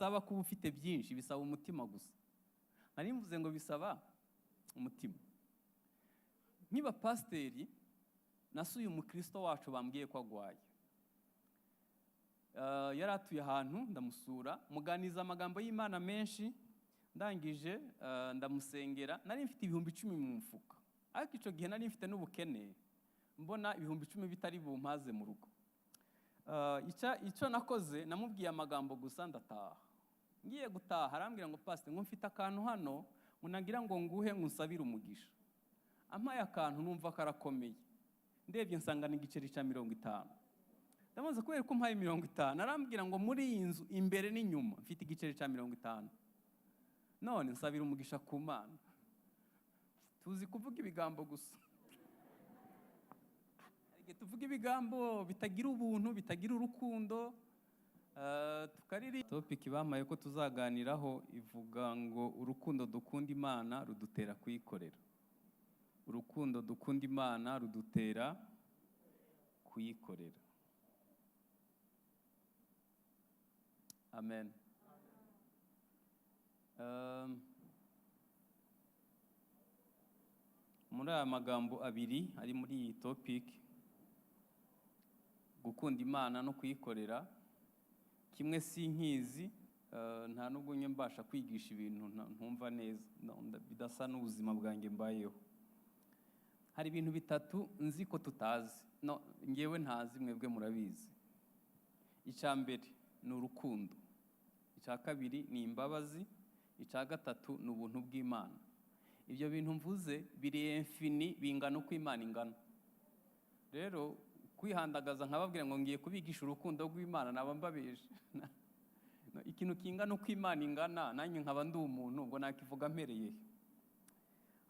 bisaba kuba ufite byinshi, bisaba umutima gusa. Nari mvuze ngo bisaba umutima. Nkiba pasiteri nasuye umukristo wacu bambwiye ko agwaye. Yari atuye ahantu ndamusura, muganiza amagambo y'Imana menshi, ndangije ndamusengera. Nari mfite 10,000 mu mufuka, ariko icyo gihe nari mfite n'ubukene, mbona 10,000 bitari bumpaze mu rugo. Icyo nakoze, namubwiye amagambo gusa ndataha. Ngiye gutaha arambwira ngo pastor, ngo mfite akantu hano munagira ngo nguhe ngusabire umugisha. Ampaye akantu numva karakomeye, ndebye nsanga ni igiceri cya 50. Ndamaze kubera ko mpaye 50, arambwira ngo muri iyi nzu imbere n'inyuma mfite igiceri cya 50. None nsabira umugisha ku Mana. Tuzi kuvuga ibigambo gusa. Tuvuga ibigambo bitagira ubuntu, bitagira urukundo. Tukariri topic bamaye ko tuzaganiraho ivuga ngo urukundo dukunda Imana rudutera kuyikorera. Urukundo dukunda Imana rudutera kuyikorera. Amen. Muri aya magambo abiri ari muri iyi topic, gukunda Imana no kuyikorera, kimwe sinkizi, nta nubwo nye mbasha kwigisha ibintu ntumva neza, bidasa n'ubuzima bwanjye mbayeho. Hari ibintu bitatu nzi ko tutazi, ngewe ntazi, mwebwe murabizi. Icya mbere ni urukundo, icya kabiri ni imbabazi, icya gatatu ni ubuntu bw'Imana. Ibyo bintu mvuze biri infini, bingana uko Imana ingana. Rero kwihandagaza nkababwira ngo ngiye kubigisha urukundo rw'Imana naba mbabeje. Ikintu kingana uko Imana ingana, nanjye nkaba ndi umuntu, ubwo nakivuga mpereye.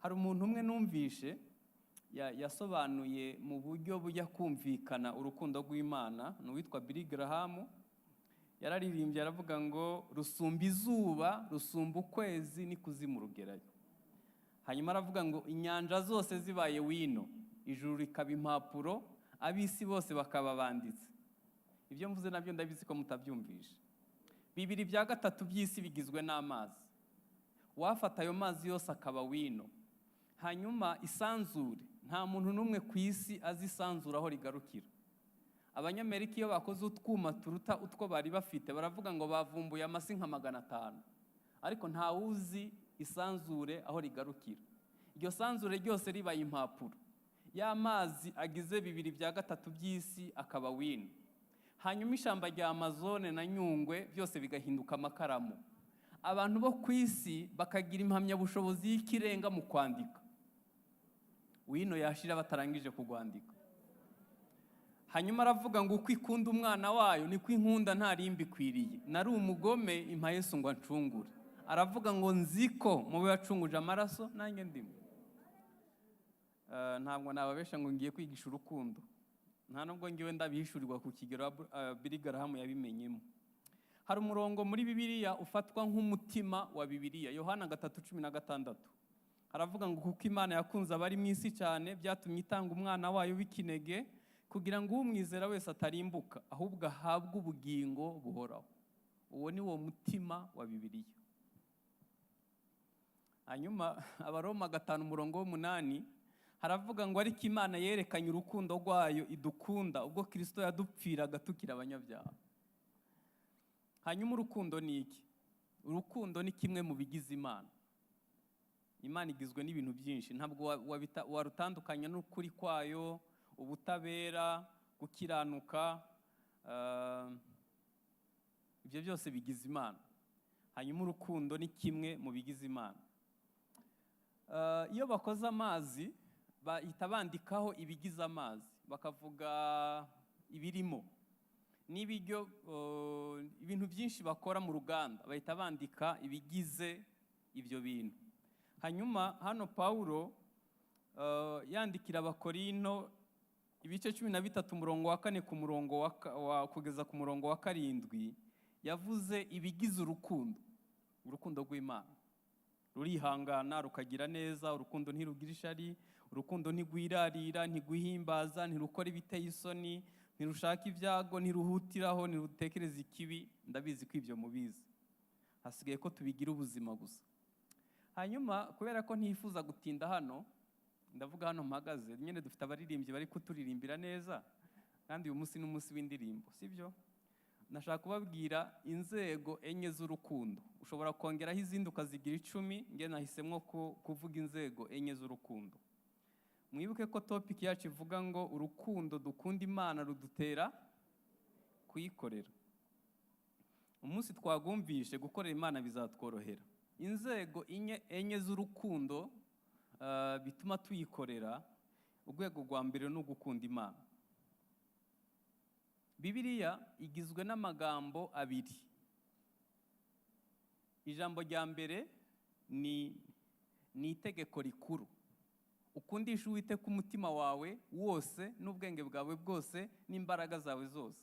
Hari umuntu umwe numvishe yasobanuye mu buryo bujya kumvikana urukundo rw'Imana, n'uwitwa Billy Graham. Yararirimbye aravuga ngo rusumba izuba, rusumba ukwezi n'ikuzimu rugerayo. Hanyuma aravuga ngo inyanja zose zibaye wino, ijuru rikaba impapuro, abisi bose bakaba banditse. Ibyo mvuze nabyo ndabizi ko mutabyumvisha. 2/3 by'isi bigizwe n'amazi. Wafata ayo mazi yose akaba wino. Hanyuma isanzure, nta muntu n'umwe ku isi azi isanzure aho rigarukira. Abanyamerika iyo bakoze utwuma turuta utwo bari bafite, baravuga ngo bavumbuye amasi nka 500, ariko nta uzi isanzure aho rigarukira. Iryo sanzure ryose ribaye impapuro, y'amazi agize 2/3 by'isi akaba wino. Hanyuma ishamba rya Amazone na Nyungwe byose bigahinduka amakaramu. Abantu bo ku isi bakagira impamyabushobozi y'ikirenga mu kwandika. Wino yashira batarangije kugwandika. Hanyuma aravuga ngo uko ikunda umwana wayo niko inkunda nta rimbi kwiriye. Nari umugome impa Yesu ngo ancungure. Aravuga ngo nziko mu bacunguje amaraso nanjye ndimo. Ntabwo nababesha ngo ngiye kwigisha urukundo, nta nubwo ngiwe ndabihishurirwa ku kigero Billy Graham yabimenyemo. Hari umurongo muri Bibiliya ufatwa nk'umutima wa Bibiliya, Yohana 3:16. Haravuga ngo kuko Imana yakunze abari mu isi cyane byatumye itanga umwana wayo w'ikinege, kugira ngo umwizera wese atarimbuka ahubwo ahabwe ubugingo buhoraho. Uwo ni wo mutima wa Bibiliya. Hanyuma Abaroma 5:8 haravuga ngo ariko Imana yerekanye urukundo rwayo idukunda ubwo Kristo yadupfiraga tukiri abanyabyaha. Hanyuma urukundo ni iki? Urukundo ni kimwe mu bigize Imana. Imana igizwe n'ibintu byinshi, ntabwo warutandukanya n'ukuri kwayo, ubutabera, gukiranuka, ibyo byose bigize Imana. Hanyuma urukundo ni kimwe mu bigize Imana. Iyo bakoze amazi bahita bandikaho ibigize amazi, bakavuga ibirimo n'ibiryo, ibintu byinshi bakora mu ruganda bahita bandika ibigize ibyo bintu. Hanyuma hano Paulo yandikira Abakorinto ibice 13 umurongo wa 4 ku murongo kugeza ku murongo wa 7 yavuze ibigize urukundo rw'Imana. Rurihangana, rukagira neza, urukundo ntirugira ishari, urukundo ntigwirarira, ntiguhimbaza, ntirukora ibiteye isoni, ntirushaka ibyago, ntiruhutiraho, ntirutekereza ikibi. Ndabizi ko ibyo mubizi. hasigaye ko tubigira ubuzima gusa. Hanyuma kubera ko ntifuza gutinda hano, ndavuga hano mpagaze, nyine dufite abaririmbyi bari kuturirimbira neza, kandi uyu munsi n'umunsi w'indirimbo, sibyo? Nashaka kubabwira inzego enye z'urukundo. Ushobora kongeraho izindi ukazigira 10, nge nahisemwo kuvuga inzego enye z'urukundo. Mwibuke ko topic yacu ivuga ngo urukundo dukunda Imana rudutera kuyikorera. Umunsi twagumvishe gukorera Imana bizatworohera. Inzego enye z'urukundo bituma tuyikorera. Urwego rwa mbere ni ugukunda Imana. Bibiliya igizwe n'amagambo abiri. Ijambo rya mbere ni itegeko rikuru. Ukundisha Uwiteka umutima wawe wose n'ubwenge bwawe bwose n'imbaraga zawe zose.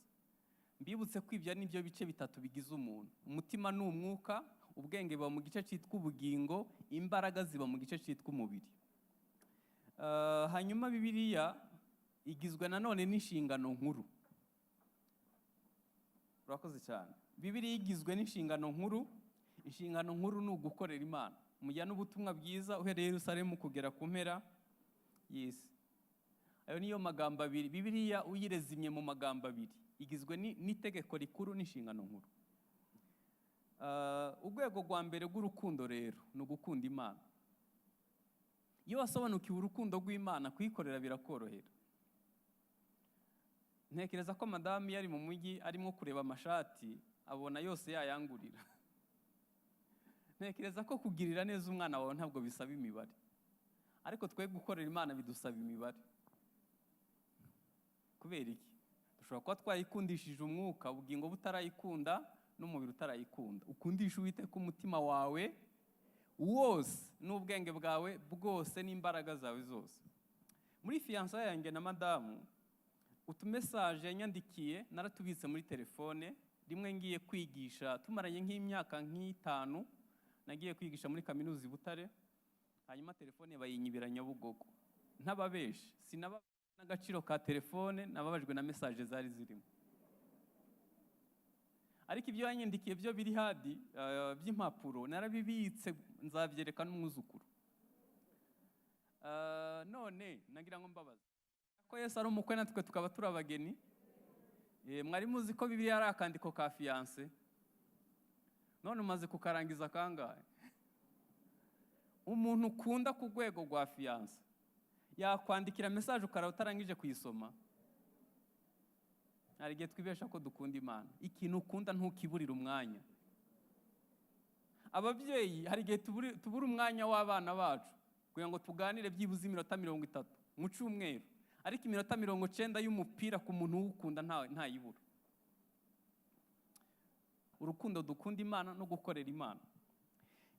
Mbibutse ko ibyo ari byo bice bitatu bigize umuntu. Umutima ni umwuka, ubwenge buba mu gice cyitwa ubugingo, imbaraga ziba mu gice cyitwa umubiri. Hanyuma Bibiliya igizwe nanone n'inshingano nkuru. Urakoze cyane. Bibiliya igizwe n'inshingano nkuru. Inshingano nkuru ni ugukorera Imana. Mujyana ubutumwa bwiza uhereye Yerusalemu kugera ku mpera y'isi. Ayo niyo magambo abiri. Bibiliya uyirezimye mu magambo abiri. Igizwe n'itegeko rikuru n'inshingano nkuru. Urwego rwa mbere rw'urukundo rero ni ugukunda Imana. Iyo wasobanukiwe urukundo rw'Imana, kuyikorera birakorohera. Ntekereza ko madamu yari mu mujyi arimo kureba amashati, abona yose yayangurira. Ntekereza ko kugirira neza umwana wawe ntabwo bisaba imibare, ariko twe gukorera Imana bidusaba imibare. Kubera iki? Dushobora kuba twayikundishije umwuka, ubugingo butarayikunda n'umubiri utarayikunda. Ukundisha Uwiteka umutima wawe wose n'ubwenge bwawe bwose n'imbaraga zawe zose. Muri fiyansa yanjye na madamu, utumesaje yanyandikiye naratubitse muri telefone. Rimwe ngiye kwigisha, tumaranye nk'imyaka 5, nagiye kwigisha muri kaminuza i Butare, hanyuma telefone bayinyibira Nyabugogo. Ntababeshe, sinaba n'agaciro ka telefone, nababajwe na mesaje zari zirimo. Ariko ibyo yanyandikiye byo biri hadi by'impapuro, narabibitse, nzabyereka n'umwuzukuru. None nagira ngo mbabaze ko Yesu ari umukwe natwe tukaba turi abageni. Mwari muzi ko Bibiliya ari akandiko ka fiyanse? None umaze kukarangiza kangahe? Umuntu ukunda ku rwego rwa fiyanse yakwandikira mesaje ukara utarangije kuyisoma? Hari igihe twibesha ko dukunda Imana. Ikintu ukunda ntukiburira umwanya. Ababyeyi hari igihe tubura umwanya w'abana bacu kugira ngo tuganire byibuze iminota 30 mu cyumweru, ariko iminota 90 y'umupira ku muntu w'ukunda ntayibura. Urukundo dukunda Imana no gukorera Imana.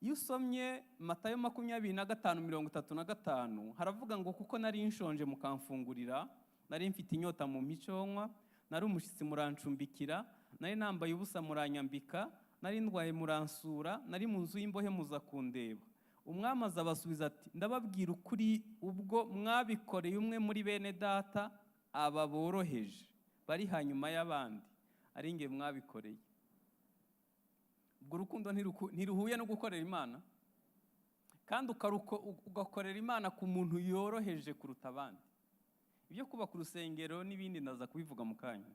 Iyo usomye Matayo 25:35 haravuga ngo kuko nari nshonje mukamfungurira, nari mfite inyota mu micyonwa, nari umushyitsi murancumbikira, nari nambaye ubusa muranyambika, nari ndwaye muransura, nari mu nzu y'imbohe muza kundeba. Umwami azabasubiza ati ndababwira ukuri, ubwo mwabikoreye umwe muri bene data aba boroheje bari hanyuma y'abandi, ari nge mwabikoreye. Ubwo urukundo ntiruhuye no gukorera Imana, kandi ugakorera Imana ku muntu yoroheje kuruta abandi. Ibyo kubaka urusengero n'ibindi ndaza kubivuga mu kanya.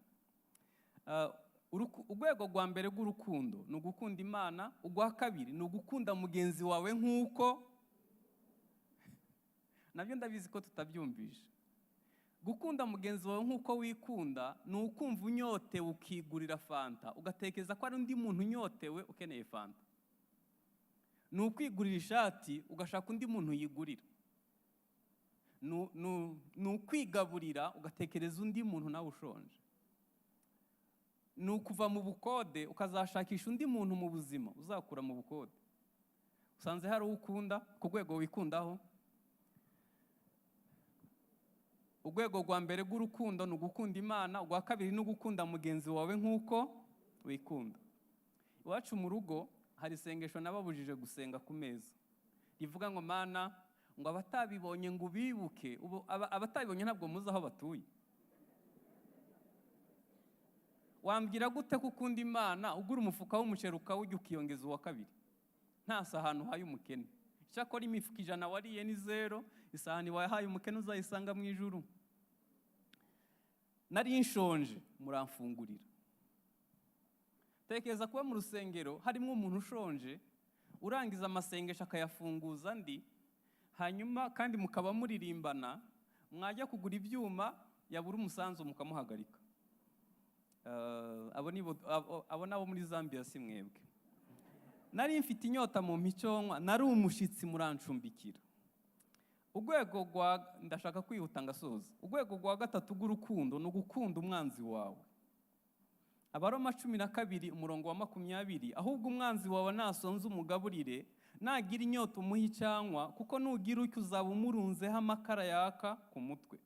Urwego rwa mbere rw'urukundo ni ugukunda Imana. Urwa kabiri ni ugukunda mugenzi wawe nk'uko, nabyo ndabizi ko tutabyumvisha. Gukunda mugenzi wawe nk'uko wikunda ni ukumva unyotewe ukigurira fanta, ugatekereza ko ari undi muntu unyotewe ukeneye fanta. Ni ukwigurira ishati ugashaka undi muntu yigurira. Ni ukwigaburira ugatekereza undi muntu nawe ushonje. Ni ukuva mu bukode ukazashakisha undi muntu mu buzima uzakura mu bukode. Usanze hari ukunda ku rwego wikundaho. Urwego rwa mbere rw'urukundo ni ugukunda Imana. Urwa kabiri ni ugukunda mugenzi wawe nk'uko wikunda. Iwacu mu rugo hari isengesho nababujije gusenga ku meza, rivuga ngo Mana, ngo abatabibonye ngo ubibuke. Abatabibonye ntabwo muzi aho batuye. wambwira gute ko ukunda Imana ugura umufuka w'umuceri ukawujya ukiyongeza uwa kabiri nta sahani uhaye umukene? Cyakora imifuka 100 wariye ni 0, isahani wahaye umukene uzayisanga mu ijuru. Nari nshonje muramfungurira. Tekeza kuba mu rusengero harimo umuntu ushonje urangiza amasengesho akayafunguza andi, hanyuma kandi mukaba muririmbana, mwajya kugura ibyuma yabura umusanzu mukamuhagarika. Abo nabo muri Zambia si mwebwe. Nari mfite inyota mu miconwa, nari umushitsi murancumbikira. Urwego ndashaka kwihuta ngasoza. Urwego rwa 3 rw'urukundo no gukunda umwanzi wawe. Abaroma 12 umurongo wa 20, ahubwo umwanzi wawe nasonze umugaburire, nagira inyota umuha icyanywa, kuko nugira ucyo uzaba umurunzeho amakara yaka ku mutwe.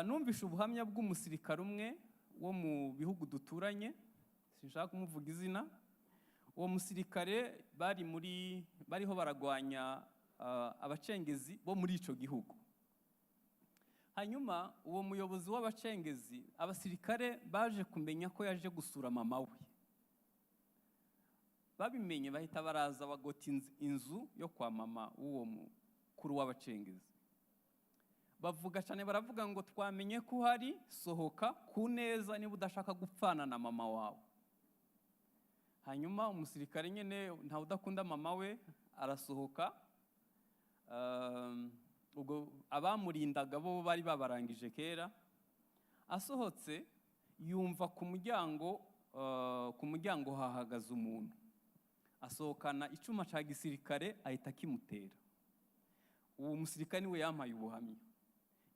Numvishe ubuhamya bw'umusirikare umwe wo mu bihugu duturanye, sinshaka kumuvuga izina. Uwo musirikare bariho baragwanya abacengezi bo muri ico gihugu. Hanyuma uwo muyobozi w'abacengezi, abasirikare baje kumenya ko yaje gusura mama we. Babimenye bahita baraza bagota inzu yo kwa mama uwo mukuru w'abacengezi. Bavuga cyane, baravuga ngo twamenye ko hari, sohoka ku neza niba udashaka gupfana na mama wawe. Hanyuma umusirikare nyene nta udakunda mama we arasohoka. Ubwo abamurindaga bo bari babarangije kera. Asohotse yumva ku muryango hahagaze umuntu. Asohokana icuma ca gisirikare ahita kimutera. Uwo musirikare niwe yampaye ubuhamya.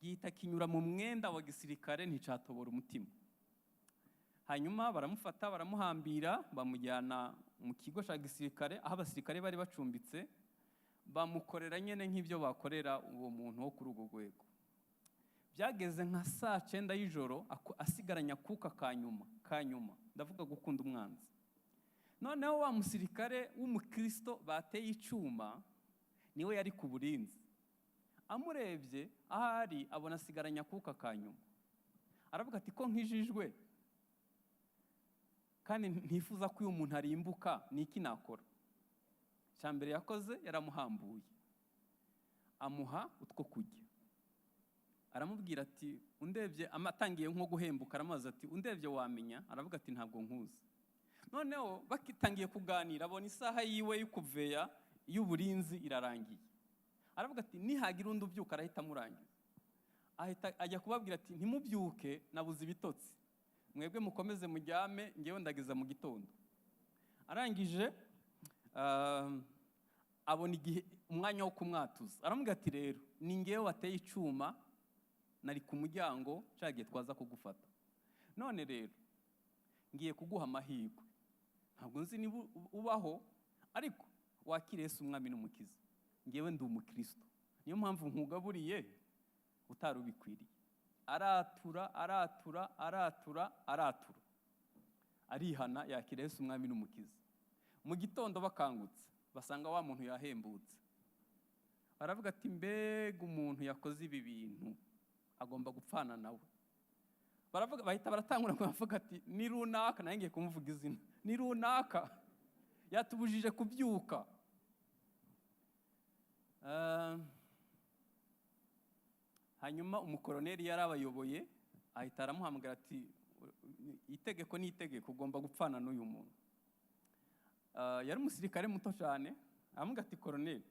Gihita kinyura mu mwenda wa gisirikare nticatobora umutima. Hanyuma baramufata baramuhambira bamujyana mu kigo ca gisirikare aho abasirikare bari bacumbitse, bamukorera nyene nk'ibyo bakorera uwo muntu wo kuri urwo rwego. Byageze nka 9:00 y'ijoro asigaranya kuka kanyuma ndavuga gukunda umwanzi. Noneho wa musirikare w'umukristo bateye icuma niwe yari ku burinzi. Amurebye ahari abona asigaranya kuka kanyuma. Aravuga ati ko nkijijwe kandi ntifuza ko uyu muntu arimbuka, niki nakora? Cyambere yakoze yaramuhambuye, amuha utwo kujya. Aramubwira ati undebye, amatangiye nko guhembuka, aramaze ati undebye wamenya? Aravuga ati ntabwo nkuzi. Noneho bakitangiye kuganira, abona isaha yiwe y'ukuveya y'uburinzi irarangiye. Aravuga ati nihagira undi ubyuka arahita murangiza. Ahita ajya kubabwira ati ntimubyuke nabuze ibitotsi, mwebwe mukomeze mujyame ngewe ndageza mu gitondo. Arangije abona igihe umwanya wo kumwatuza. Aramubwira ati rero ni ngewe wateye icuma, nari ku muryango cagiye twaza kugufata. None rero ngiye kuguha amahirwe, ntabwo nzi niba ubaho, ariko wakire Yesu umwami n'umukiza. Ngewe ndi umukristo, niyo mpamvu nkugaburiye utarubikwiriye. Aratura arihana, yakira Yesu umwami n'umukiza. Mu gitondo bakangutse basanga wa muntu yahembutse. Baravuga ati mbega umuntu yakoze ibi bintu agomba gupfana nawe. Bahita baratangura kuvuga ati ni runaka, naye ngiye kumuvuga izina, ni runaka yatubujije kubyuka. Hanyuma umukoroneri yarabayoboye ahita aramuhamagara ati itegeko ni itegeko, ugomba gupfana n'uyu muntu. Yari umusirikare muto cyane. Aramubwira ati koroneri,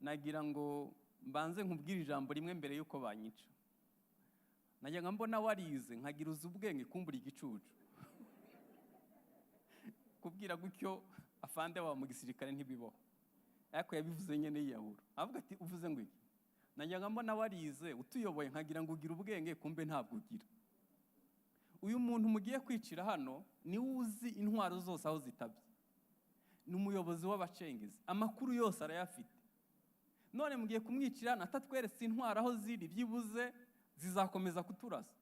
nagira ngo mbanze nkubwire ijambo rimwe mbere yuko banyica. Najyaga mbona warize nkagira uzi ubwenge kumbura igicucu. Kubwira gutyo afande wa mu gisirikare ntibibaho, ariko yabivuze nyene yiyahura. Avuga ati uvuze ngo iki? Najyaga mbona warize utuyoboye nkagira ngo ugira ubwenge, kumbe ntabwo ugira. Uyu muntu mugiye kwicira hano ni uzi intwaro zose aho zitabye, ni umuyobozi w'abacengezi, amakuru yose arayafite. None mugiye kumwicira natatweretse intwaro aho ziri, byibuze zizakomeza kuturasa.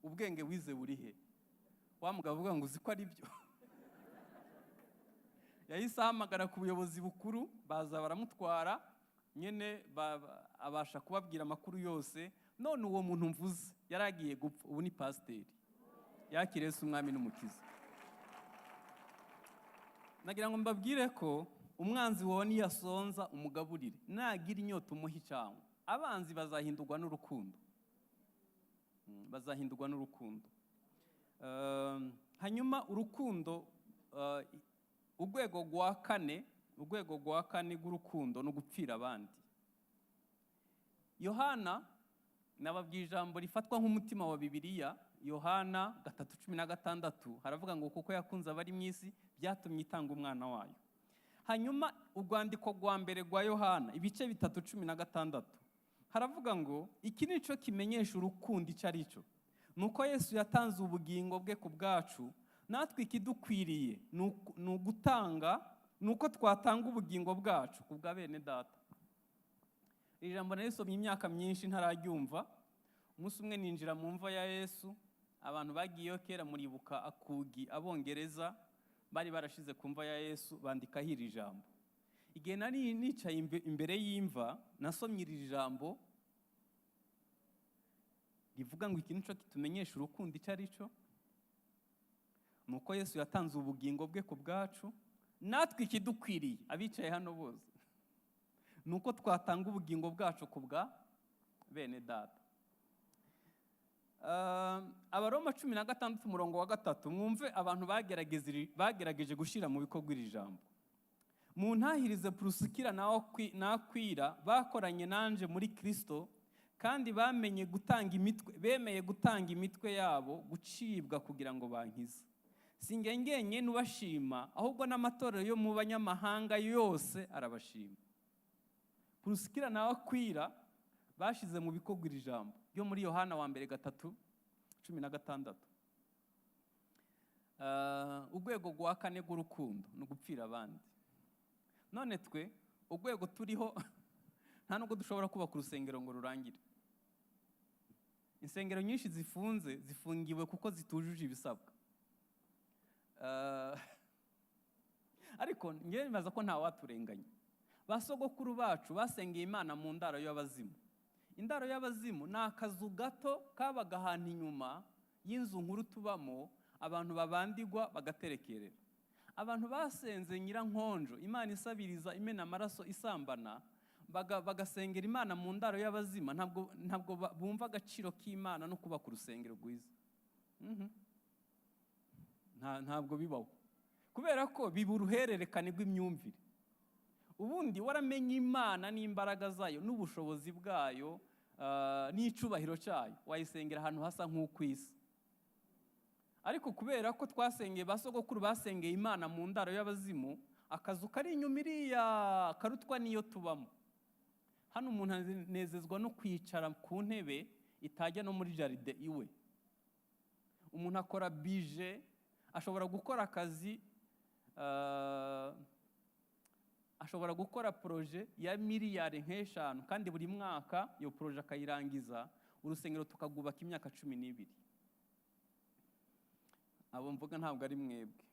Ubwenge wize burihe? Wa mugabo avuga ngo uzi ko ari byo. Yahise ahamagara ku buyobozi bukuru, baza baramutwara nyene, abasha kubabwira amakuru yose. None uwo muntu mvuze yaragiye gupfa, ubu ni pasiteri. yakire Yesu umwami n'umukiza. Nagira ngo mbabwire ko umwanzi wawe niyasonza umugaburire, nagira inyota umuha icyanwa. Abanzi bazahindurwa n'urukundo, bazahindurwa n'urukundo. Hanyuma urukundo, urwego rwa kane rw'urukundo no gupfira abandi. Yohana nababwiye ijambo rifatwa nk'umutima wa Bibiliya. Yohana 3:16 haravuga ngo kuko yakunze abari mu isi byatumye itanga umwana wayo. Hanyuma urwandiko rwa mbere rwa Yohana ibice 3:16 haravuga ngo iki nico kimenyesha urukundo icyo ari cyo, nuko Yesu yatanze ubugingo bwe ku bwacu, natwe ikidukwiriye ni ugutanga, nuko twatanga ubugingo bwacu ku bwa bene data. Iri jambo narisomye imyaka myinshi ntararyumva. Umunsi umwe ninjira mu mva ya Yesu, abantu bagiyeyo kera muribuka akugi Abongereza bari barashize ku mva ya Yesu bandikaho iri jambo. Igihe nari nicaye imbere y'imva nasomye iri jambo rivuga ngo iki nico kitumenyesha urukundo icyo ari cyo, nuko Yesu yatanze ubugingo bwe ku bwacu, natwe ikidukwiriye abicaye hano bose nuko twatanga ubugingo bwacu ku bwa bene data. Abaroma 16:3 mwumve abantu bagerageje gushira mu bikorwa iri jambo. Mu ntahirize Prusikira na Akwila bakoranye nanje muri Kristo, kandi bemeye gutanga imitwe yabo gucibwa kugira ngo bankize. Singengenye nubashima, ahubwo n'amatorero yo mu banyamahanga yose arabashima. Prusikira na Akwila bashize mu bikorwa iri jambo yo muri Yohana wa mbere 3:16. Urwego rwa kane rw'urukundo no gupfira abandi. None twe urwego turiho nta nubwo dushobora kubaka urusengero ngo rurangire. Insengero nyinshi zifungiwe kuko zitujuje ibisabwa. Ariko njye nibaza ko nta waturenganya. Basogokuru bacu basengeye Imana mu ndaro y'abazimu. Indaro y'abazimu ni akazu gato kabaga ahantu inyuma y'inzu nkuru tubamo, abantu babandigwa bagaterekerera. Abantu basenze Nyirankonjo, Imana isabiriza imena amaraso isambana, bagasengera Imana mu ndaro y'abazima, ntabwo bumva agaciro k'Imana no kubaka urusengero rwiza. Ntabwo bibaho, kubera ko biba uruhererekane rw'imyumvire. Ubundi waramenye Imana n'imbaraga zayo n'ubushobozi bwayo n'icubahiro cyayo, wayisengera ahantu hasa nk'ukwisi. Ariko kubera ko twasengeye basogokuru basengeye Imana mu ndaro y'abazimu, akazu kari inyuma iriya karutwa niyo tubamo. Hano umuntu anezezwa no kwicara ku ntebe itajya no muri jaride iwe. Umuntu akora bije, ashobora gukora akazi, ashobora gukora proje ya miliyari nk'eshanu, kandi buri mwaka iyo proje akayirangiza, urusengero tukagubaka imyaka 12. Abo mvuga ntabwo ari mwebwe.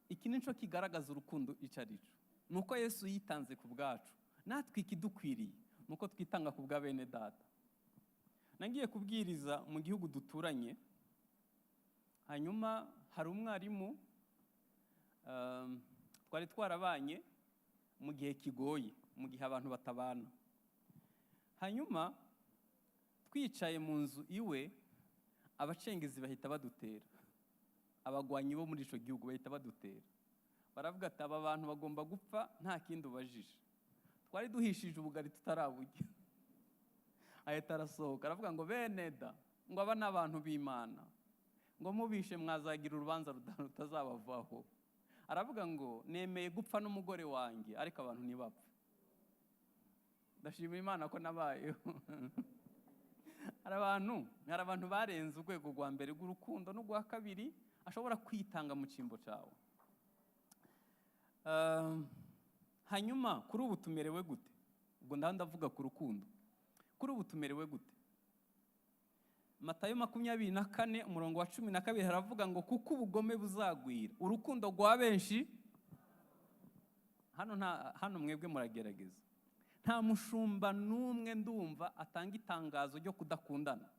Iki nico kigaragaza urukundo icyo ari cyo, nuko Yesu yitanze ku bwacu, natwe ikidukwiriye nuko twitanga ku bwa bene data. Nagiye kubwiriza mu gihugu duturanye, hanyuma hari umwarimu twari twarabanye mu gihe kigoye, mu gihe abantu batabana. Hanyuma twicaye mu nzu iwe, abacengezi bahita badutera, abagwanyi bo muri ico gihugu bahita badutera. Baravuga ati aba bantu bagomba gupfa nta kindi ubajije. Twari duhishije ubugari tutaraburya. Ahita arasohoka aravuga ngo bene da, ngo aba n'abantu b'Imana, ngo mubishe mwazagira urubanza rutazabavaho. Aravuga ngo nemeye gupfa n'umugore wanjye ariko abantu ntibapfa. Ndashimira Imana ko nabayeho. Hari abantu barenze urwego rwa mbere rw'urukundo n'urwa kabiri, ashobora kwitanga mu cyimbo cyawe. Hanyuma kuri ubu tumerewe gute? Ubwo ndavuga ku rukundo. Kuri ubu tumerewe gute? Matayo 24:12 haravuga ngo kuko ubugome buzagwira, urukundo rwa benshi. Hano mwebwe muragerageza. Nta mushumba n'umwe ndumva atanga itangazo ryo kudakundana.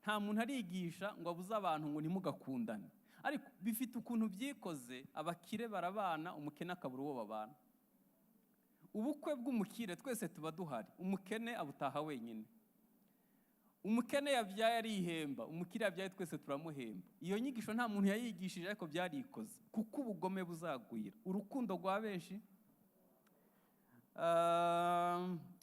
nta muntu arigisha ngo abuze abantu ngo ntimugakundane, ariko bifite ukuntu byikoze. Abakire barabana, umukene akabura uwo babana. Ubukwe bw'umukire twese tuba duhari, umukene abutaha wenyine. Umukene yabyaye arihemba, umukire yabyaye twese turamuhemba. Iyo nyigisho nta muntu yayigishije, ariko byarikoze, kuko ubugome buzagwira. Urukundo rwa benshi.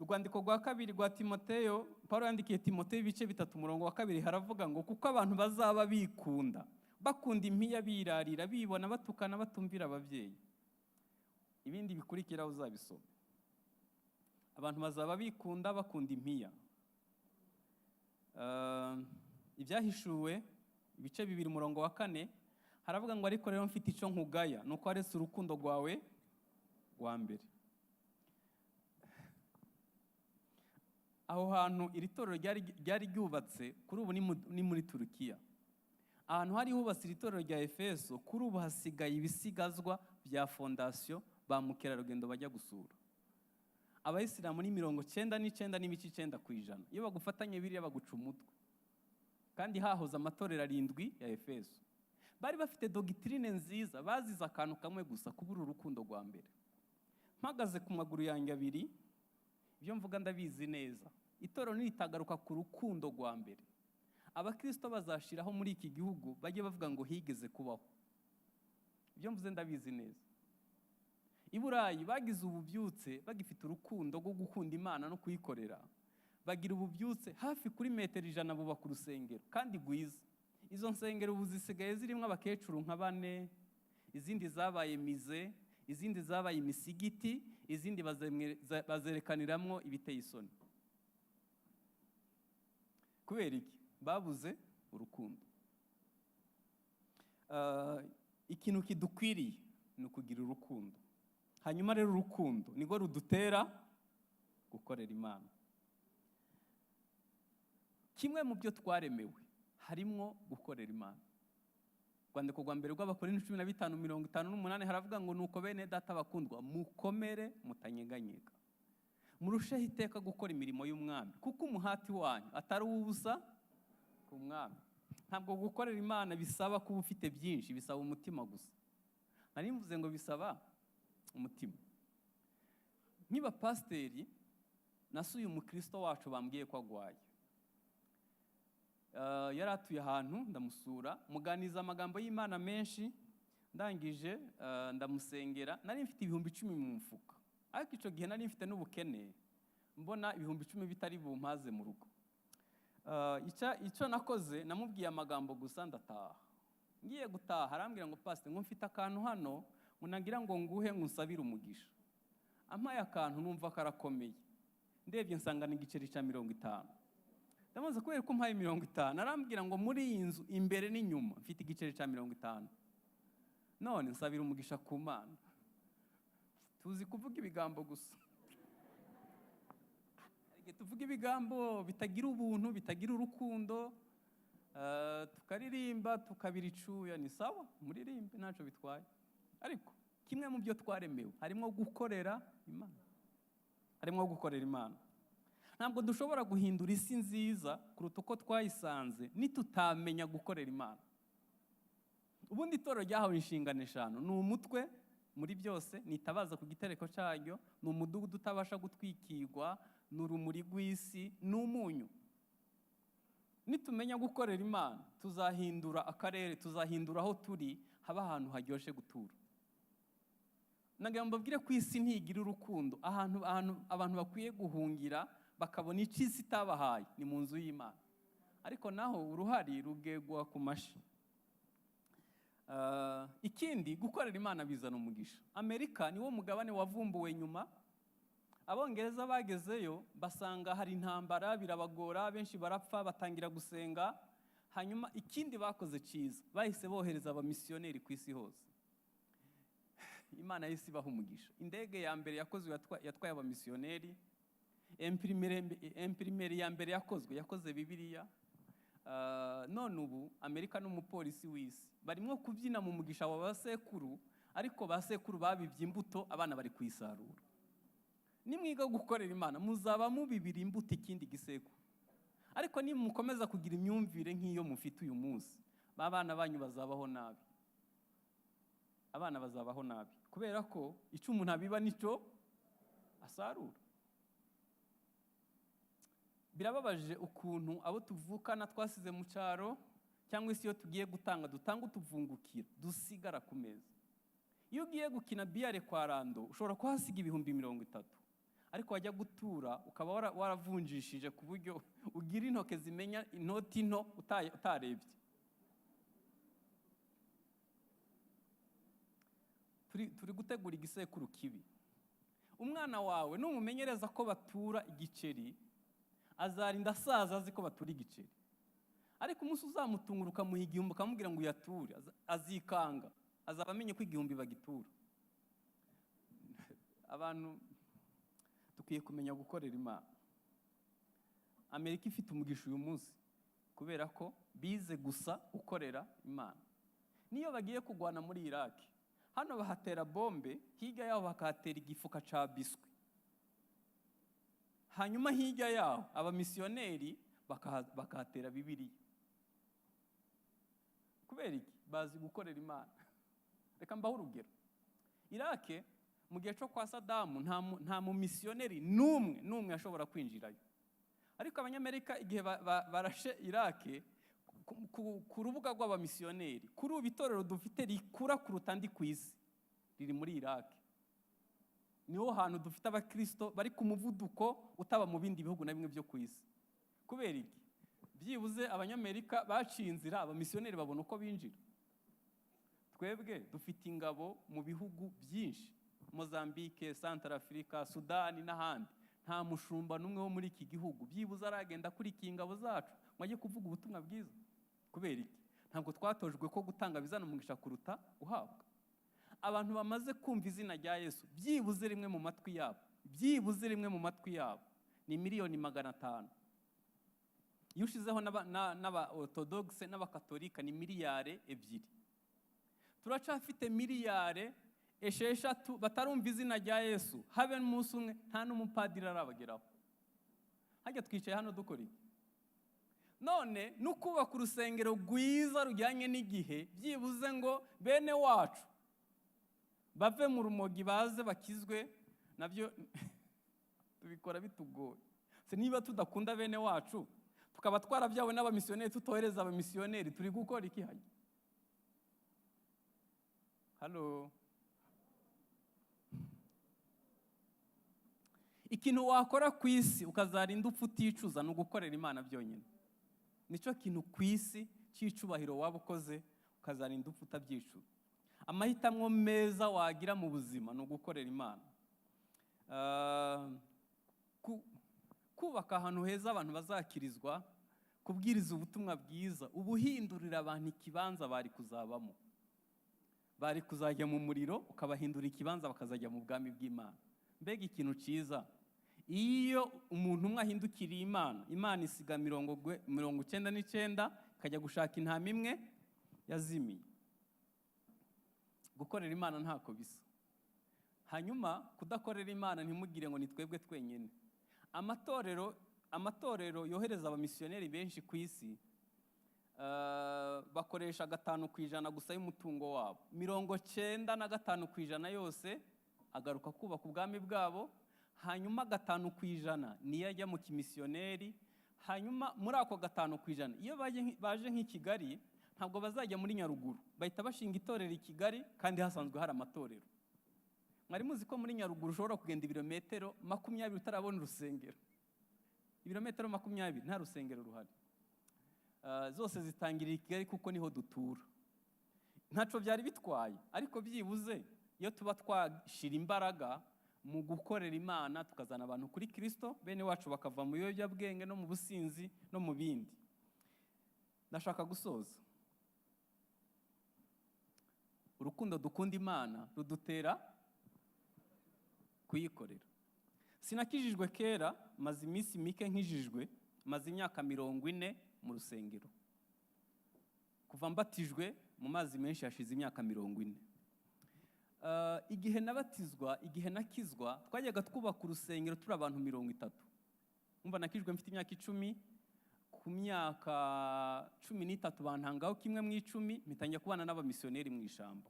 Urwandiko rwa kabiri rwa Timoteyo, Paulo yandikiye Timoteyo ibice 3:2 haravuga ngo kuko abantu bazaba bikunda, bakunda impiya, birarira, bibona, batukana, batumvira ababyeyi. Ibindi bikurikira uzabisoma. Abantu bazaba bikunda, bakunda impiya. Ibyahishuwe ibice 2:4 haravuga ngo ariko rero mfite icyo nkugaya, nuko waretse urukundo rwawe rwa mbere. Aho hantu iri torero ryari ryubatse kuri ubu ni muri Turukiya. Ahantu hari hubatse iri torero rya Efeso, kuri ubu hasigaye ibisigazwa bya fondasiyo ba mukerarugendo bajya gusura. Abayisilamu ni 99.9%. Iyo bagufatanye biriya baguca umutwe. Kandi hahoze amatorero 7 ya Efeso. Bari bafite dogitrine nziza, baziza akantu kamwe gusa, kubura urukundo rwa mbere. Mpagaze ku maguru yanjye abiri, ibyo mvuga ndabizi neza. Itorero nitagaruka ku rukundo rwa mbere, abakristo bazashiraho muri iki gihugu bajye bavuga ngo higeze kubaho. Ibyo mvuze ndabizi neza. I Burayi bagize ububyutse, bagifite urukundo rwo gukunda Imana no kuyikorera. Bagira ububyutse hafi kuri metero 100 bubaka urusengero kandi gwiza. Izo nsengero ubu zisigaye zirimo abakecuru nka 4, izindi zabaye mize, izindi zabaye imisigiti, izindi bazerekaniramwo ibiteye isoni. Kubera iki? Babuze urukundo. Ikintu kidukwiriye ni ukugira urukundo. Hanyuma rero urukundo nirwo rudutera gukorera Imana. Kimwe mu byo twaremewe harimo gukorera Imana. Rwandiko rwa mbere rw'Abakorinto 15:58 haravuga ngo nuko bene data bakundwa, mukomere mutanyeganyega, murusheho iteka gukora imirimo y'umwami, kuko umuhati wanyu atari ubusa ku mwami. Ntabwo gukorera Imana bisaba kuba ufite byinshi, bisaba umutima gusa. Nari mvuze ngo bisaba umutima. Nkiba pasiteri nasuye umukristo wacu bambwiye ko agwaye. Yaratuye ahantu ndamusura, muganiza amagambo y'Imana menshi, ndangije ndamusengera. Nari mfite 10,000 mu mufuka, ariko icyo gihe nari mfite n'ubukene, mbona 10,000 bitari bumpaze mu rugo. Icyo nakoze, namubwiye amagambo gusa ndataha. Ngiye gutaha arambwira ngo pastor, ngo mfite akantu hano munagira ngo nguhe ngusabire umugisha. Ampaye akantu numva karakomeye, ndebye nsanga ni igiceri cya 50. Ndamaze kubera ko mpaye 50, arambwira ngo muri iyi nzu imbere n'inyuma mfite igiceri cya 50. None nsabira umugisha ku Mana. Tuzi kuvuga ibigambo gusa. Tuvuga ibigambo bitagira ubuntu, bitagira urukundo, tukaririmba tukabira icuya, ni sawa, muririmbe ntacyo bitwaye. Ariko kimwe mu byo twaremewe harimo gukorera Imana. Harimo gukorera Imana. Ntabwo dushobora guhindura isi nziza kuruta uko twayisanze nitutamenya gukorera Imana. Ubundi itorero ryahawe inshingano 5. Ni umutwe muri byose, nitabaza ku gitereko cyaryo, ni umudugudu utabasha gutwikirwa, ni urumuri rw'isi, ni umunyu. Nitumenya gukorera Imana, tuzahindura akarere, tuzahindura aho turi haba ahantu haryoshye gutura. Nagira mbabwire ko isi ntigira urukundo, abantu bakwiye guhungira bakabona icyo isi itabahaye ni mu nzu y'Imana. Ariko naho uruhari rugegwa ku mashi. Ikindi, gukorera Imana bizana umugisha. Amerika niwo mugabane wavumbuwe nyuma. Abongereza bagezeyo basanga hari intambara, birabagora, benshi barapfa, batangira gusenga. Hanyuma ikindi bakoze cyiza, bahise bohereza abamisiyoneri ku isi hose. Imana yisi ibaha umugisha. Indege ya mbere yakozwe yatwaye abamisiyoneri. Imprimeri ya mbere yakoze Bibiliya. None ubu Amerika n'umupolisi w'isi barimo kubyina mu mugisha wa basekuru, ariko basekuru babibye imbuto, abana bari kuyisarura. Nimwiga gukorera Imana muzaba mubibira imbuto ikindi gisekuru. ariko nimukomeza kugira imyumvire nk'iyo mufite uyu munsi, abana banyu bazabaho nabi. Abana bazabaho nabi kubera ko icyo umuntu abiba nicyo asarura. Birababaje ukuntu abo tuvukana twasize mu cyaro cyangwa isi yo tugiye gutanga dutanga utuvungukira dusigara ku meza. Iyo ugiye gukina biyare kwa rando ushobora kuhasiga ibihumbi 30, ariko wajya gutura ukaba waravunjishije ku buryo ugira intoke zimenya inoti nto utarebye. Turi gutegura igisekuru kibi. Umwana wawe numumenyereza ko batura igiceri, azarinda asaza azi ko batura igiceri. Ariko umunsi uzamutunguruka mu igihumbi ukamubwira ngo uyature, azikanga, azaba amenye ko igihumbi bagitura. Abantu dukwiye kumenya gukorera Imana. Amerika ifite umugisha uyu munsi kubera ko bize gusa gukorera Imana. Niyo bagiye kugwana muri Iraq, hano bahatera bombe, hirya yaho bakahatera igifuka ca biswi. Hanyuma hirya yaho abamisiyoneri bakahatera Bibiliya. Kubera iki? Bazi gukorera Imana. Reka mbaho urugero. Iraq mu gihe cyo kwa Saddam nta mu misiyoneri n'umwe yashobora kwinjirayo. Ariko abanyamerika igihe barashe Iraq ku rubuga rw'abamisiyoneri, kuri ubu itorero dufite rikura kuruta andi ku isi riri muri Iraq. Niho hantu dufite abakristo bari ku muvuduko utaba mu bindi bihugu na bimwe byo ku isi. Kubera iki? Byibuze abanyamerika baciye inzira, abamisiyoneri babona uko binjira. Twebwe dufite ingabo mu bihugu byinshi, Mozambique, Central Africa, Sudani n'ahandi. Nta mushumba n'umwe wo muri iki gihugu byibuze aragenda kuri ingabo zacu mwaje kuvuga ubutumwa bwiza. Kubera iki? Ntabwo twatojwe ko gutanga bizana umugisha kuruta uhabwa. Abantu bamaze kumva izina rya Yesu byibuze rimwe mu matwi yabo ni 500,000. Iyo ushizeho n'aba orthodoxe n'abakatolika ni 2 miliyari. Turacafite 1 miliyari 6 batarumva izina rya Yesu. Habe n'umunsi umwe nta n'umupadiri arabageraho. Hajya twicaye hano dukora iki? None nukubaka urusengero rwiza rujyanye n'igihe, byibuze ngo bene wacu bave mu rumogi baze bakizwe, nabyo tubikora bitugoye. Se niba tudakunda bene wacu tukaba twarabyawe n'abamisiyoneri, tutohereza abamisiyoneri, turi gukora iki hajya? Halo. Ikintu wakora ku isi ukazarinda upfa uticuza no gukorera Imana byonyine. Nico kintu ku isi cy'icubahiro waba ukoze ukazarinda upfa utabyicuza. Amahitamwo meza wagira mu buzima no gukorera Imana. Kubaka ahantu heza abantu bazakirizwa, kubwiriza ubutumwa bwiza, ubuhindurira abantu ikibanza bari kuzabamo. Bari kuzajya mu muriro ukabahindura ikibanza bakazajya mu bwami bw'Imana. Mbega ikintu ciza. Iyo umuntu umwe ahindukiriye Imana isiga 99 kajya gushaka intama imwe yazimiye. Gukorera Imana ntako bisa. Hanyuma kudakorera Imana ntimugire ngo ni twebwe twenyine. Amatorero yohereza abamisiyoneri benshi ku isi bakoresha 5% gusa y'umutungo wabo. 95% yose agaruka kubaka ubwami bwabo. Hanyuma 5% niyo ajya mu kimisiyoneri. Hanyuma muri ako 5% iyo baje nk'i Kigali ntabwo bazajya muri Nyaruguru, bahita bashinga itorero i Kigali kandi hasanzwe hari amatorero. Mwari muzi ko muri Nyaruguru ushobora kugenda ibirometero 20 utarabona urusengero. Ibirometero 20 nta rusengero ruhari. Zose zitangirira i Kigali kuko niho dutura. Ntaco byari bitwaye, ariko byibuze iyo tuba twashira imbaraga mu gukorera Imana tukazana abantu kuri Kristo, bene wacu bakava mu biyobyabwenge no mu businzi no mu bindi. Ndashaka gusoza. Urukundo dukunda Imana rudutera kuyikorera. Sinakijijwe kera, maze iminsi mike nkijijwe, maze imyaka 40 mu rusengero. Kuva mbatijwe mu mazi menshi yashize imyaka 40. Igihe nabatizwa, igihe nakizwa, twajyaga twubaka urusengero turi abantu 30. Umva nakijwe mfite imyaka 10, ku myaka 13 bantangaho kimwe mu 10 mpitanye kubana n'abamisiyoneri mu ishamba.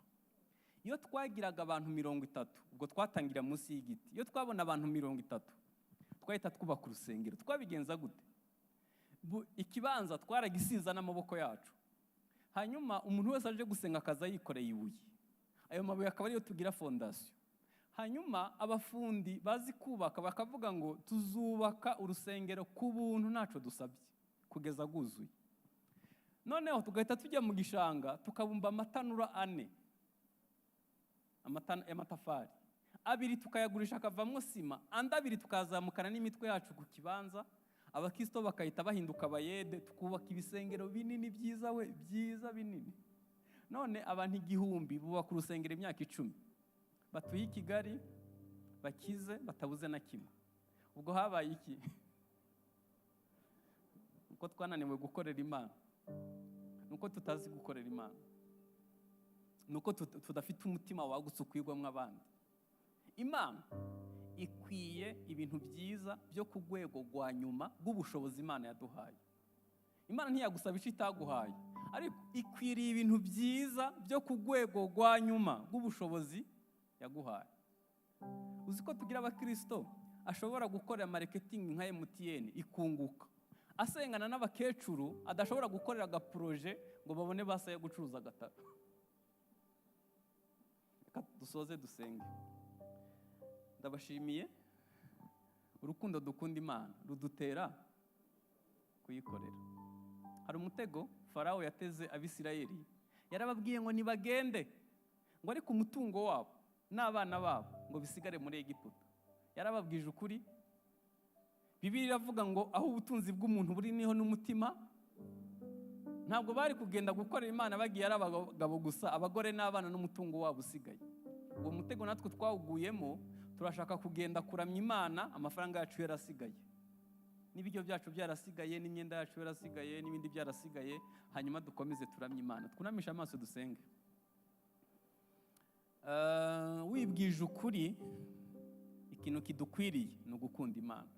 Iyo twagiraga abantu 30 ubwo twatangira munsi y'igiti, iyo twabona abantu 30 twahita twubaka urusengero. Twabigenza gute? Ikibanza twaragisiza n'amaboko yacu, hanyuma umuntu wese aje gusenga akaza yikoreye ibuye, ayo mabuye akaba ariyo tugira fondasiyo. Hanyuma abafundi bazi kubaka bakavuga ngo tuzubaka urusengero ku buntu ntacyo dusabye kugeza guzuye. Noneho tugahita tujya mu gishanga tukabumba amatanura 4 y'amatafari, 2 tukayagurisha akavamo sima, andi 2 tukazamukana n'imitwe yacu ku kibanza, abakristo bakahita bahinduka abayede, tukubaka ibisengero binini byiza byiza binini. None abantu 1000 bubaka urusengero imyaka 10, batuye i Kigali, bakize, batabuze na kimwe. Ubwo habaye iki? Uko twananiwe gukorera Imana, nuko tutazi gukorera Imana, nuko tudafite umutima wagutse ukwirwamo abandi. Imana ikwiye ibintu byiza byo ku rwego rwa nyuma rw'ubushobozi Imana yaduhaye. Imana ntiyagusaba icyo itaguhaye, ariko ikwiriye ibintu byiza byo ku rwego rwa nyuma rw'ubushobozi yaguhaye. Uzi ko tugira abakristo ashobora gukorera marketing nka MTN ikunguka, asengana n'abakecuru adashobora gukorera agaproje ngo babone basaye gucuruza agataro. Reka dusoze dusenge. Ndabashimiye, urukundo dukunda Imana rudutera kuyikorera. Hari umutego Farawo yateze Abisirayeli, yarababwiye ngo nibagende, ngo ariko umutungo wabo n'abana babo ngo bisigare muri Egiputa. Yarababwije ukuri. Bibiliya iravuga ngo aho ubutunzi bw'umuntu buri niho n'umutima. Ntabwo bari kugenda gukorera Imana bagiye ari abagabo gusa, abagore n'abana n'umutungo wabo usigaye. Uwo mutego natwe twawuguyemo, turashaka kugenda kuramya Imana, amafaranga yacu yarasigaye, n'ibiryo byacu byarasigaye, n'imyenda yacu yarasigaye, n'ibindi byarasigaye, hanyuma dukomeze turamya Imana. Twunamisha amaso dusenge. Wibwije ukuri, ikintu kidukwiriye ni ugukunda Imana.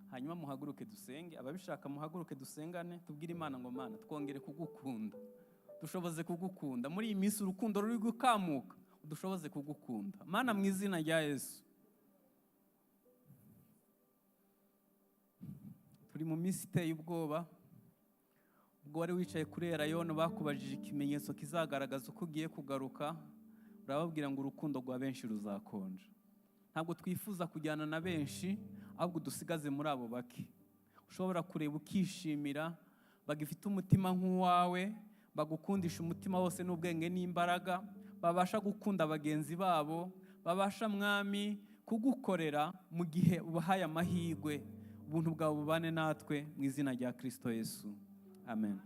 Hanyuma muhaguruke dusenge, ababishaka muhaguruke dusengane, tubwire Imana ngo Mana twongere kugukunda, dushoboze kugukunda. Muri iyi minsi urukundo ruri gukamuka, dushoboze kugukunda Mana, mu izina rya Yesu. Turi mu minsi iteye ubwoba. Ubwo wari wicaye kuri Elayono bakubajije ikimenyetso kizagaragaza uko ugiye kugaruka, urababwira ngo urukundo rwa benshi ruzakonja. Ntabwo twifuza kujyana na benshi, ahubwo dusigaze muri abo bake ushobora kureba ukishimira, bagifite umutima nk'uwawe, bagukundisha umutima wose n'ubwenge n'imbaraga, babasha gukunda bagenzi babo, babasha Mwami kugukorera mu gihe ubahaye amahirwe. Ubuntu bwawe bubane natwe mu izina rya Kristo Yesu. Amen.